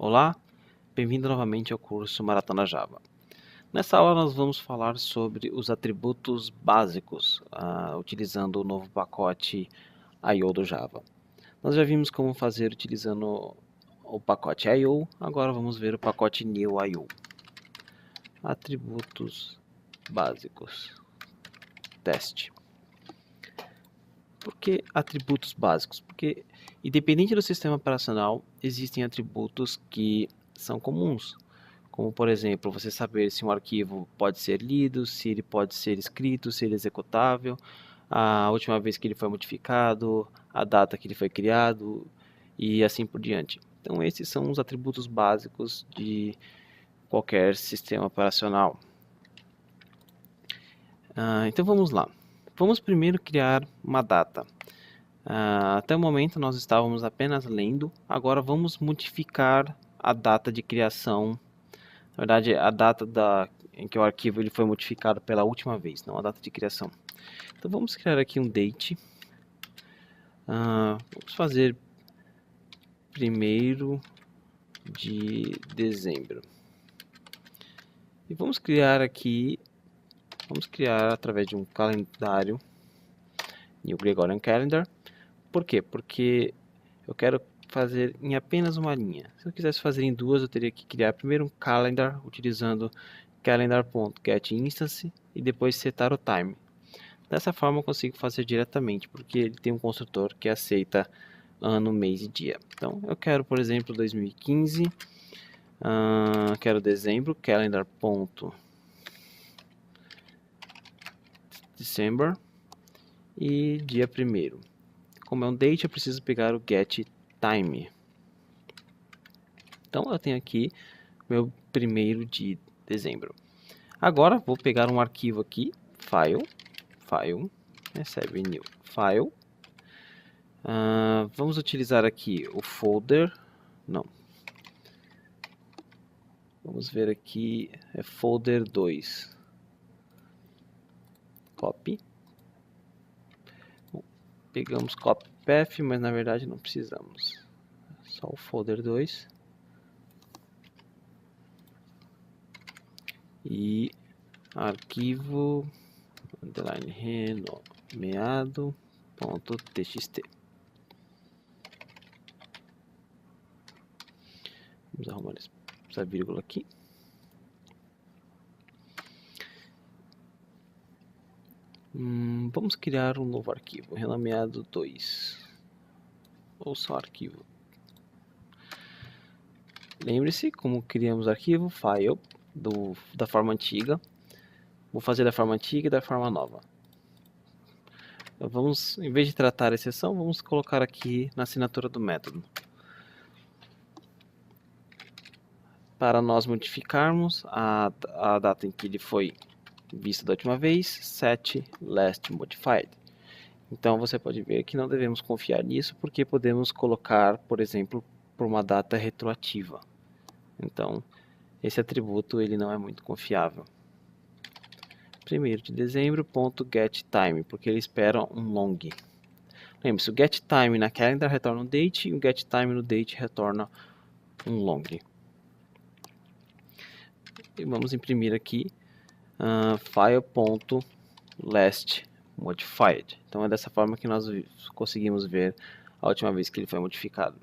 Olá, bem-vindo novamente ao curso Maratona Java. Nessa aula nós vamos falar sobre os atributos básicos, utilizando o novo pacote I/O do Java. Nós já vimos como fazer utilizando o pacote I/O, agora vamos ver o pacote New I/O. Atributos básicos. Teste. Por que atributos básicos? Porque, independente do sistema operacional, existem atributos que são comuns, como, por exemplo, você saber se um arquivo pode ser lido, se ele pode ser escrito, se ele é executável, a última vez que ele foi modificado, a data que ele foi criado e assim por diante. Então, esses são os atributos básicos de qualquer sistema operacional. Então, vamos lá. Vamos primeiro criar uma data. Até o momento nós estávamos apenas lendo, agora vamos modificar a data de criação, na verdade a data em que o arquivo ele foi modificado pela última vez, não a data de criação. Então vamos criar aqui um date, vamos fazer 1º de dezembro, e vamos criar através de um calendário, New Gregorian Calendar. Por quê? Porque eu quero fazer em apenas uma linha. Se eu quisesse fazer em duas, eu teria que criar primeiro um calendar utilizando calendar.getInstance e depois setar o time. Dessa forma eu consigo fazer diretamente, porque ele tem um construtor que aceita ano, mês e dia. Então eu quero, por exemplo, 2015, quero dezembro, calendar.december e dia 1º. Como é um date, eu preciso pegar o getTime. Então eu tenho aqui meu 1º de dezembro. Agora vou pegar um arquivo aqui, file, recebe new file. Vamos utilizar aqui o folder, não. Vamos ver aqui, é folder 2. Copy. Pegamos copy path, mas na verdade não precisamos. Só o folder 2. E arquivo underline renomeado.txt. Vamos arrumar essa vírgula aqui. Vamos criar um novo arquivo, renomeado 2. Ou só arquivo. Lembre-se como criamos arquivo, file, da forma antiga. Vou fazer da forma antiga e da forma nova. Vamos, em vez de tratar a exceção, vamos colocar aqui na assinatura do método. Para nós modificarmos a data em que ele foi visto da última vez, set last modified. Então você pode ver que não devemos confiar nisso, porque podemos colocar, por exemplo, por uma data retroativa. Então esse atributo ele não é muito confiável. 1º de dezembro, .getTime, porque ele espera um long. Lembre-se, o getTime na calendar retorna um date e o getTime no date retorna um long. E vamos imprimir aqui file.lastModified. Então é dessa forma que nós conseguimos ver a última vez que ele foi modificado.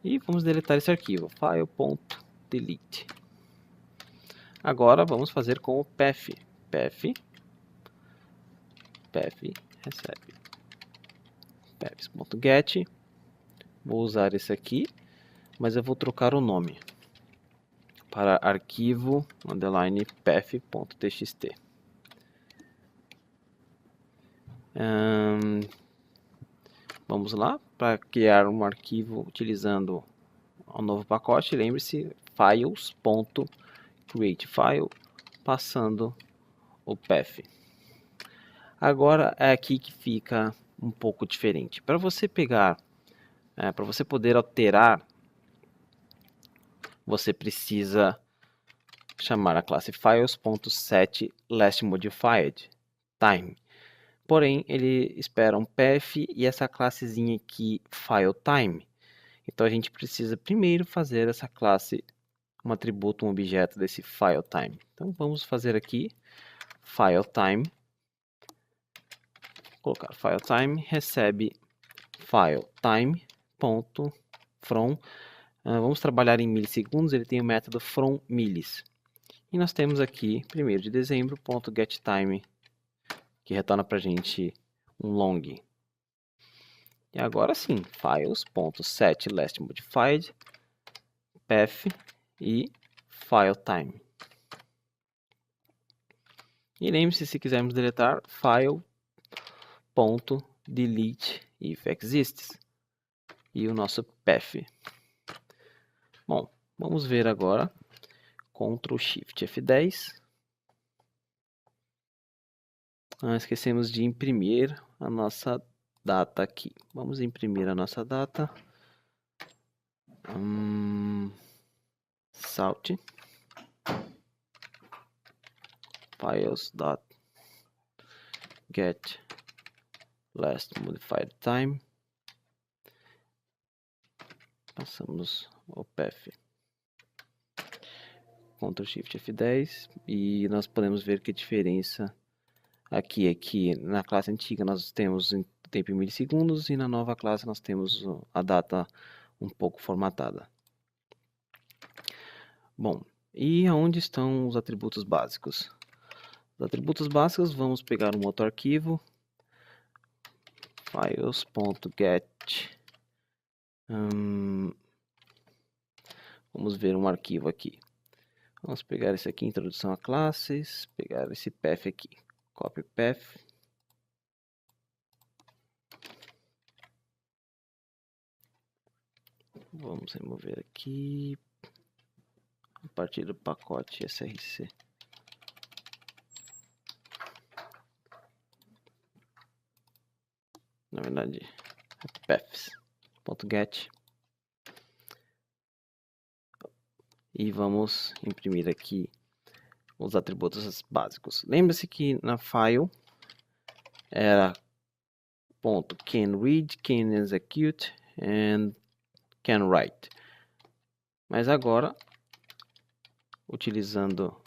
E vamos deletar esse arquivo, file.delete. Agora vamos fazer com o path. path recebe paths.get. Vou usar esse aqui, mas eu vou trocar o nome para arquivo underline path.txt. Vamos lá, para criar um arquivo utilizando o novo pacote, lembre-se, files.createFile, passando o path. Agora é aqui que fica um pouco diferente. Para você pegar, para você poder alterar, você precisa chamar a classe files.setLastModifiedTime. Porém, ele espera um path e essa classezinha aqui, fileTime. Então a gente precisa primeiro fazer essa classe, um atributo, um objeto desse FileTime. Então vamos fazer aqui FileTime, colocar FileTime, recebe FileTime.from. Vamos trabalhar em milissegundos, ele tem o método fromMilis. E nós temos aqui 1º de dezembro, .getTime, que retorna para a gente um long. E agora sim, files.setLastModified, path e FileTime. E lembre-se, se quisermos deletar, file.delete if exists. E o nosso path. Bom, vamos ver agora. Ctrl Shift F10. Esquecemos de imprimir a nossa data aqui. Vamos imprimir a nossa data. Salt. Files.get last modified time. Passamos o path. Ctrl Shift F10 e nós podemos ver que a diferença aqui é que na classe antiga nós temos o tempo em milissegundos e na nova classe nós temos a data um pouco formatada. Bom, e onde estão os atributos básicos? Os atributos básicos, vamos pegar um outro arquivo, files.get, vamos ver um arquivo aqui. Vamos pegar esse aqui, introdução a classes, pegar esse path aqui, copy path. Vamos remover aqui, a partir do pacote src. Na verdade, paths.get. E vamos imprimir aqui os atributos básicos. Lembre-se que na file era .canRead, canExecute and canWrite. Mas agora, utilizando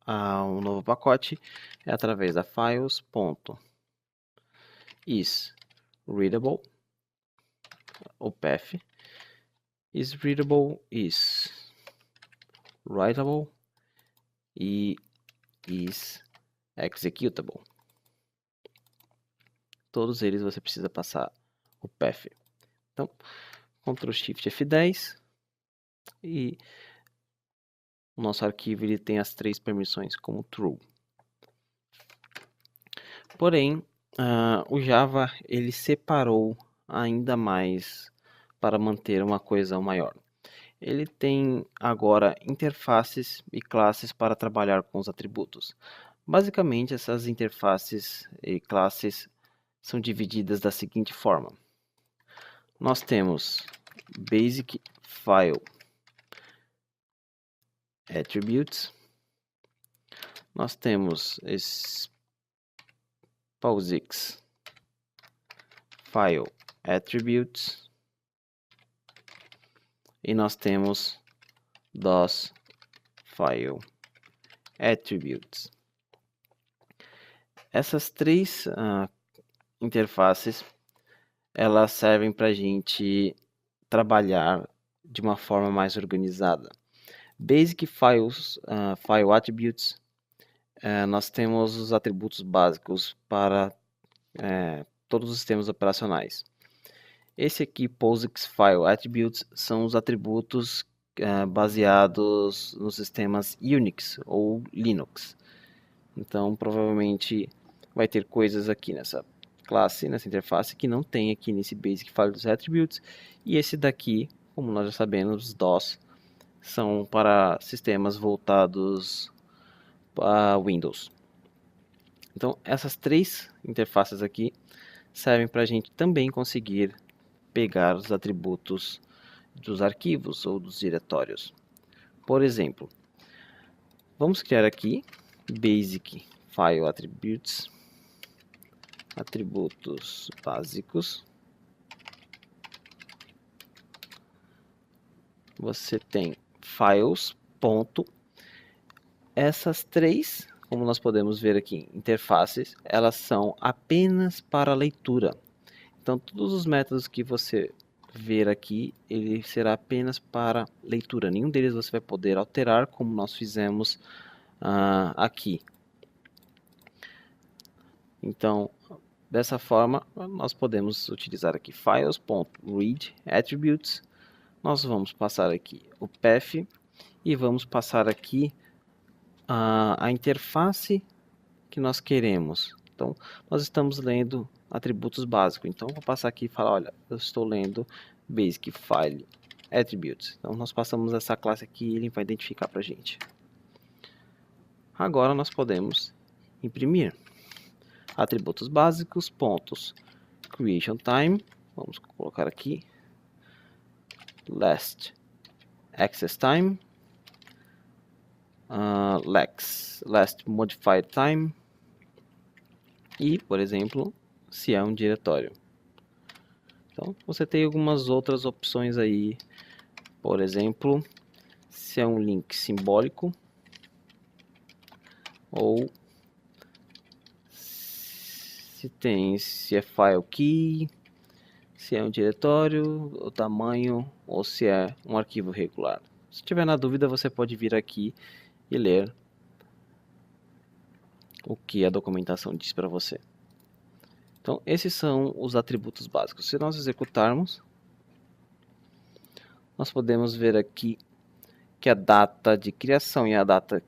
um novo pacote, é através da files.isReadable, o path, isReadable, isWritable e isExecutable. Todos eles você precisa passar o path. Então, Ctrl Shift F10 e o nosso arquivo ele tem as 3 permissões como true. Porém, o Java ele separou ainda mais para manter uma coesão maior. Ele tem agora interfaces e classes para trabalhar com os atributos. Basicamente, essas interfaces e classes são divididas da seguinte forma. Nós temos Basic File Attributes. Nós temos POSIX File Attributes. E nós temos DOS File Attributes. Essas 3 interfaces elas servem para a gente trabalhar de uma forma mais organizada. Basic File Attributes, nós temos os atributos básicos para todos os sistemas operacionais. Esse aqui, POSIX File Attributes, são os atributos baseados nos sistemas Unix ou Linux. Então, provavelmente vai ter coisas aqui nessa classe, nessa interface, que não tem aqui nesse Basic File Attributes. E esse daqui, como nós já sabemos, os DOS, são para sistemas voltados para Windows. Então, essas 3 interfaces aqui servem para a gente também conseguir pegar os atributos dos arquivos ou dos diretórios. Por exemplo, vamos criar aqui Basic File Attributes, atributos básicos. você tem files, ponto. Essas três, como nós podemos ver aqui, interfaces, elas são apenas para leitura. Então, todos os métodos que você ver aqui, ele será apenas para leitura. Nenhum deles você vai poder alterar, como nós fizemos aqui. Então, dessa forma, nós podemos utilizar aqui files.read attributes. Nós vamos passar aqui o path e vamos passar aqui a interface que nós queremos. Então, nós estamos lendo atributos básicos. Então, vou passar aqui e falar, olha, eu estou lendo Basic File Attributes. Então, nós passamos essa classe aqui e ele vai identificar para a gente. Agora, nós podemos imprimir. Atributos básicos, pontos, creation time, vamos colocar aqui, last access time, last modified time, e, por exemplo, se é um diretório. Então, você tem algumas outras opções aí, por exemplo, se é um link simbólico, ou se é file key, se é um diretório, o tamanho, ou se é um arquivo regular. Se tiver na dúvida, você pode vir aqui e ler o que a documentação diz para você. Então, esses são os atributos básicos. Se nós executarmos, nós podemos ver aqui que a data de criação e a data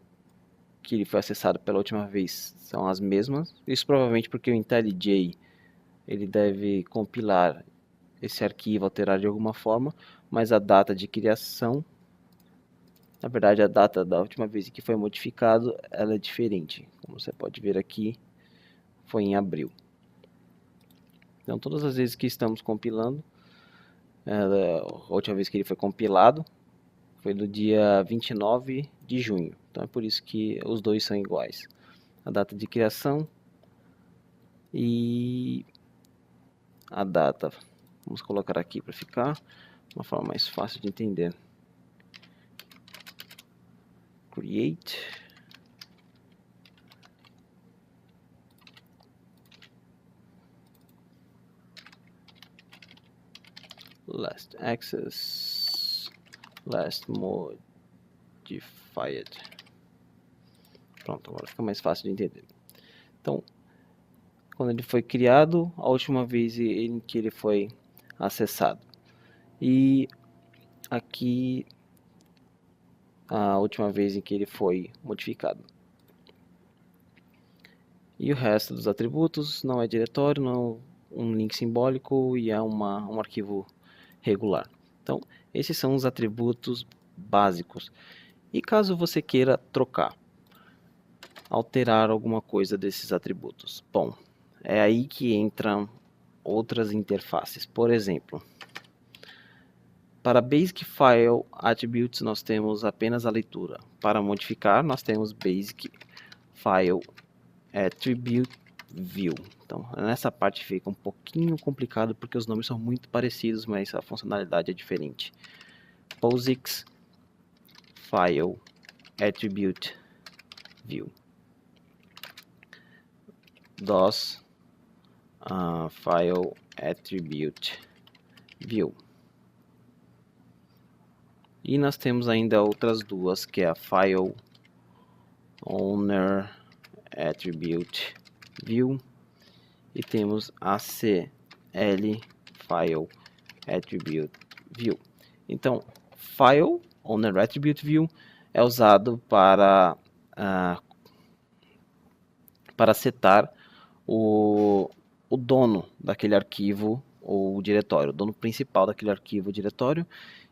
que ele foi acessado pela última vez são as mesmas. Isso provavelmente porque o IntelliJ ele deve compilar esse arquivo, alterar de alguma forma, mas a data de criação, na verdade a data da última vez que foi modificado, ela é diferente. Como você pode ver aqui, foi em abril. Então todas as vezes que estamos compilando, a última vez que ele foi compilado foi no dia 29 de junho. Então é por isso que os dois são iguais. A data de criação e a data. Vamos colocar aqui para ficar uma forma mais fácil de entender. Create. Last access. Last modified. Pronto, agora fica mais fácil de entender. Então, quando ele foi criado, a última vez em que ele foi acessado. E aqui a última vez em que ele foi modificado. E o resto dos atributos não é diretório, não um link simbólico e é um arquivo regular. Então, esses são os atributos básicos. E caso você queira trocar, alterar alguma coisa desses atributos, bom, é aí que entram outras interfaces. Por exemplo, para Basic File Attributes nós temos apenas a leitura. Para modificar nós temos Basic File Attribute View. Então nessa parte fica um pouquinho complicado porque os nomes são muito parecidos, mas a funcionalidade é diferente. POSIX File Attribute View. DOS File Attribute View. E nós temos ainda outras duas, que é a File Owner Attribute View e temos a CL File Attribute View. Então, File Owner Attribute View é usado para setar o dono daquele arquivo ou diretório, o dono principal daquele arquivo ou diretório.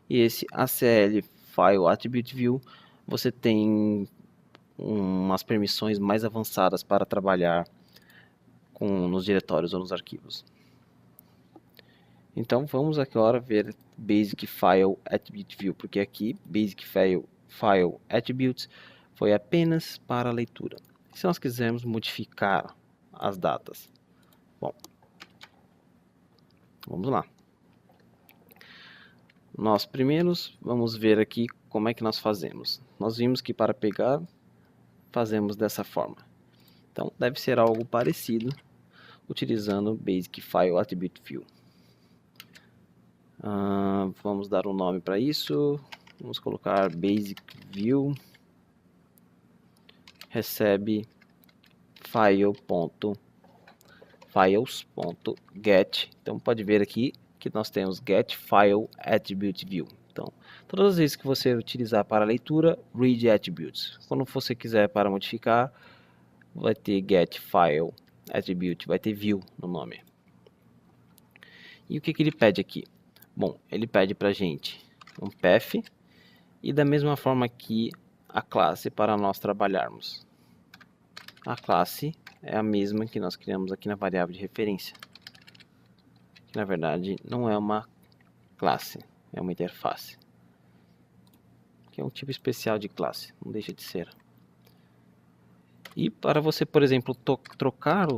E esse ACL File Attribute View, você tem umas permissões mais avançadas para trabalhar nos diretórios ou nos arquivos. Então vamos agora ver Basic File Attribute View, porque aqui Basic File Attributes foi apenas para leitura. Se nós quisermos modificar as datas, bom, vamos lá. nós primeiros vamos ver aqui como é que nós fazemos. Nós vimos que para pegar, fazemos dessa forma. Então, deve ser algo parecido, utilizando Basic File Attribute View. Vamos dar um nome para isso. Vamos colocar Basic View recebe files.get. Então, pode ver aqui que nós temos Get File Attribute View. Então, todas as vezes que você utilizar para leitura, Read Attributes. Quando você quiser para modificar, vai ter Get File Attribute, vai ter View no nome. E o que ele pede aqui? Bom, ele pede para a gente um path e da mesma forma que a classe para nós trabalharmos. A classe é a mesma que nós criamos aqui na variável de referência. Que na verdade não é uma classe, é uma interface. Que é um tipo especial de classe, não deixa de ser. E para você, por exemplo, trocar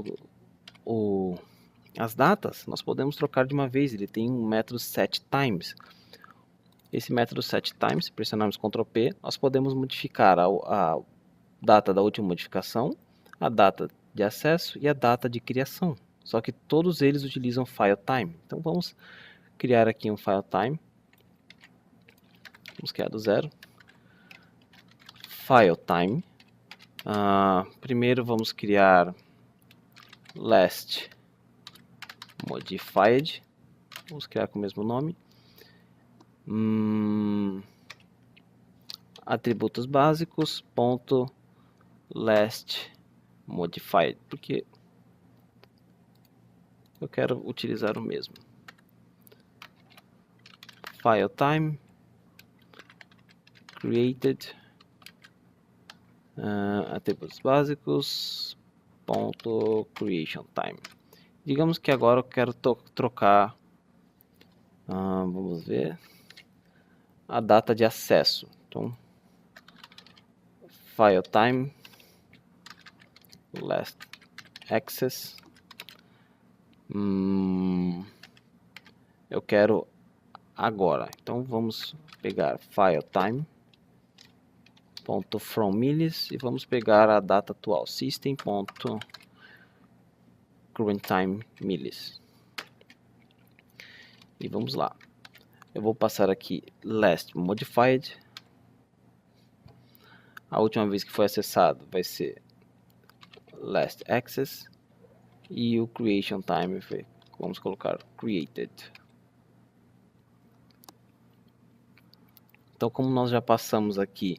as datas, nós podemos trocar de uma vez. Ele tem um método setTimes. Esse método setTimes, se pressionarmos Ctrl P, nós podemos modificar a data da última modificação, a data de acesso e a data de criação. Só que todos eles utilizam FileTime. Então vamos criar aqui um FileTime. Vamos criar do zero. FileTime. Primeiro vamos criar last modified. Vamos criar com o mesmo nome. Atributos básicos ponto last modified, porque eu quero utilizar o mesmo. FileTime created atributos básicos ponto creation time. Digamos que agora eu quero trocar, vamos ver, a data de acesso. Então, FileTime last access. Eu quero agora. Então vamos pegar FileTime ponto from millis e vamos pegar a data atual, system ponto current time millis. E vamos lá. Eu vou passar aqui last modified. A última vez que foi acessado vai ser last access. E o creation time, vamos colocar created. Então, como nós já passamos aqui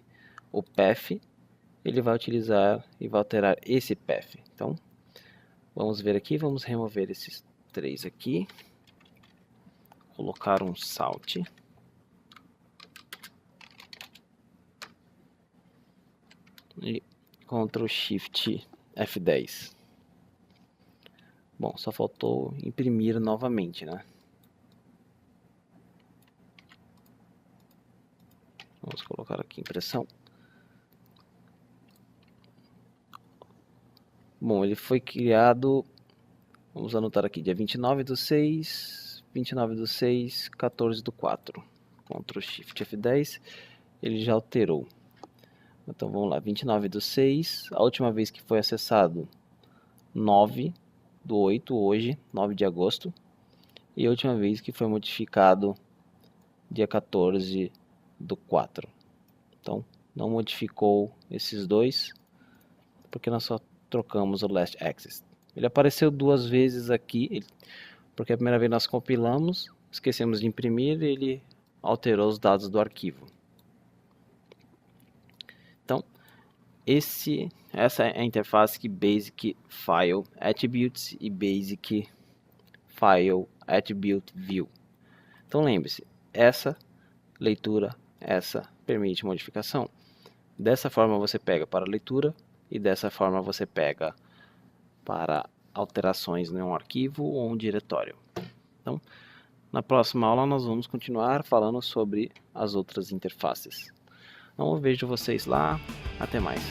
o path, ele vai utilizar e vai alterar esse path. Então, vamos ver aqui, vamos remover esses três aqui. Colocar um salt. E Ctrl Shift F10. Bom, só faltou imprimir novamente, né? Vamos colocar aqui impressão. Bom, ele foi criado, vamos anotar aqui, dia 29/6, 29/6, 14/4. Ctrl Shift F10, ele já alterou. Então vamos lá, 29/6, a última vez que foi acessado 9/8, hoje, 9 de agosto. E a última vez que foi modificado dia 14/4. Então não modificou esses dois, porque nós só trocamos o last access. Ele apareceu duas vezes aqui, porque a primeira vez nós compilamos, esquecemos de imprimir e ele alterou os dados do arquivo. Então, essa é a interface que Basic File Attributes e Basic File Attribute View. Então lembre-se, essa leitura, essa permite modificação. Dessa forma você pega para leitura e dessa forma você pega para alterações em um arquivo ou um diretório. Então, na próxima aula nós vamos continuar falando sobre as outras interfaces. Então eu vejo vocês lá, até mais.